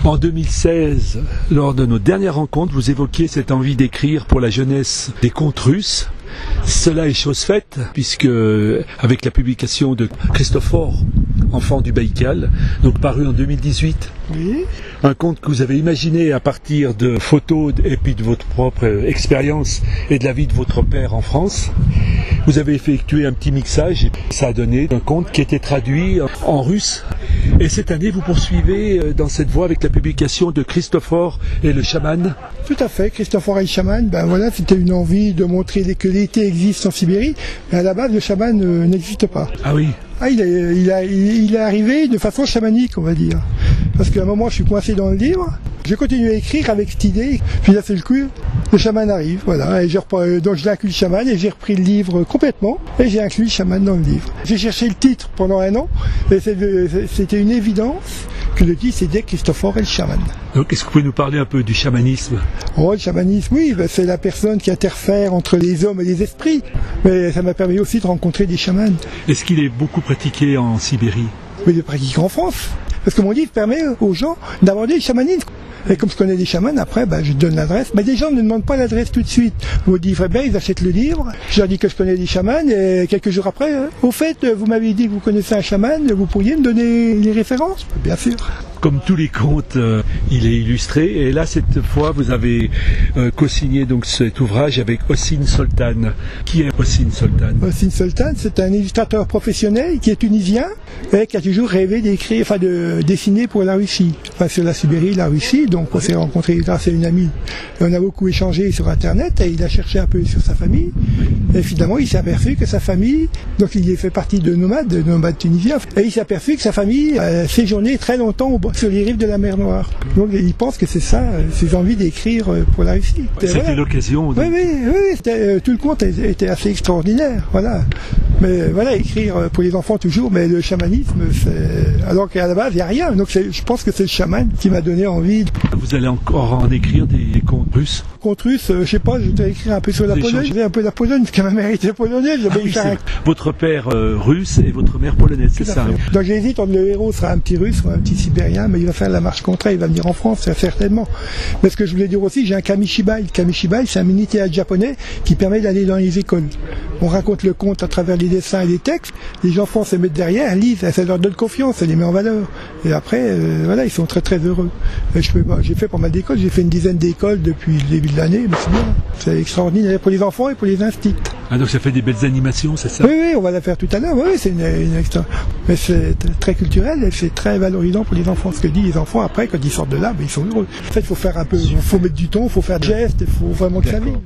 En 2016, lors de nos dernières rencontres, vous évoquiez cette envie d'écrire pour la jeunesse des contes russes. Cela est chose faite, puisque avec la publication de Christophore, Enfant du Baïkal, donc paru en 2018, oui. Un conte que vous avez imaginé à partir de photos et puis de votre propre expérience et de la vie de votre père en France. Vous avez effectué un petit mixage et ça a donné un conte qui était traduit en russe. Et cette année, vous poursuivez dans cette voie avec la publication de Christophore et le chaman. Tout à fait, Christophore et le chaman, c'était une envie de montrer que l'été existe en Sibérie, mais à la base, le chaman n'existe pas. Ah oui. Il est arrivé de façon chamanique, on va dire. Parce qu'à un moment, je suis coincé dans le livre. J'ai continué à écrire avec cette idée, puis là, c'est le coup, le chaman arrive, voilà. Et donc j'ai inclus le chaman et j'ai repris le livre complètement, et j'ai inclus le chaman dans le livre. J'ai cherché le titre pendant un an, et c'était une évidence que le titre c'était Christophore et le chaman. Donc, est-ce que vous pouvez nous parler un peu du chamanisme? Oh, le chamanisme, oui, c'est la personne qui interfère entre les hommes et les esprits. Mais ça m'a permis aussi de rencontrer des chamans. Est-ce qu'il est beaucoup pratiqué en Sibérie? Oui, il est pratiqué en France. Parce que mon livre permet aux gens d'aborder le chamanisme. Et comme je connais des chamans, après, je donne l'adresse. Mais des gens ne demandent pas l'adresse tout de suite. Vous dites, bien, ils achètent le livre. Je leur dis que je connais des chamans. Et quelques jours après, au fait, vous m'avez dit que vous connaissez un chaman. Vous pourriez me donner les références? Bien sûr. Comme tous les contes, il est illustré. Et là, cette fois, vous avez co-signé donc cet ouvrage avec Ossine Soltan. Qui est Ossine Soltan? Ossine Soltan, c'est un illustrateur professionnel qui est tunisien et qui a toujours rêvé d'écrire, de dessiner pour la Russie. Sur la Sibérie, la Russie. Donc, on s'est rencontrés grâce à une amie. Et on a beaucoup échangé sur Internet et il a cherché un peu sur sa famille. Et finalement, il s'est aperçu que sa famille, donc il fait partie de nomades tunisiens. Et il s'est aperçu que sa famille séjournait très longtemps sur les rives de la mer Noire. Donc il pense que c'est ça, ses envies d'écrire pour la Russie. C'était l'occasion. Oui, tout le conte était assez extraordinaire, voilà. Mais voilà, écrire pour les enfants toujours, mais le chamanisme, alors qu'à la base, il n'y a rien. Donc je pense que c'est le chaman qui m'a donné envie. Vous allez encore en écrire des contes russes? Contes russes, je sais pas, je vais écrire un peu sur la Pologne. J'ai un peu la Pologne, parce que ma mère était polonaise. Votre père russe et votre mère polonaise, c'est ça? Donc j'hésite entre le héros sera un petit russe ou un petit sibérien, mais il va faire la marche contraire, il va venir en France, certainement. Mais ce que je voulais dire aussi, j'ai un kamishibai. Kamishibai, c'est un mini-théâtre japonais qui permet d'aller dans les écoles. On raconte le conte à travers les dessins et les textes. Les enfants se mettent derrière, lisent, ça leur donne confiance, ça les met en valeur. Et après, ils sont très très heureux. J'ai fait pas mal d'écoles, j'ai fait une dizaine d'écoles depuis le début de l'année, mais c'est bien. C'est extraordinaire pour les enfants et pour les instituts. Ah, donc ça fait des belles animations, c'est ça? Oui, on va la faire tout à l'heure. Oui, c'est une extra. Mais c'est très culturel et c'est très valorisant pour les enfants. Ce que disent les enfants après, quand ils sortent de là, ils sont heureux. En fait, il faut faire un peu, il faut mettre du ton, il faut faire des gestes, il faut vraiment que ça vive.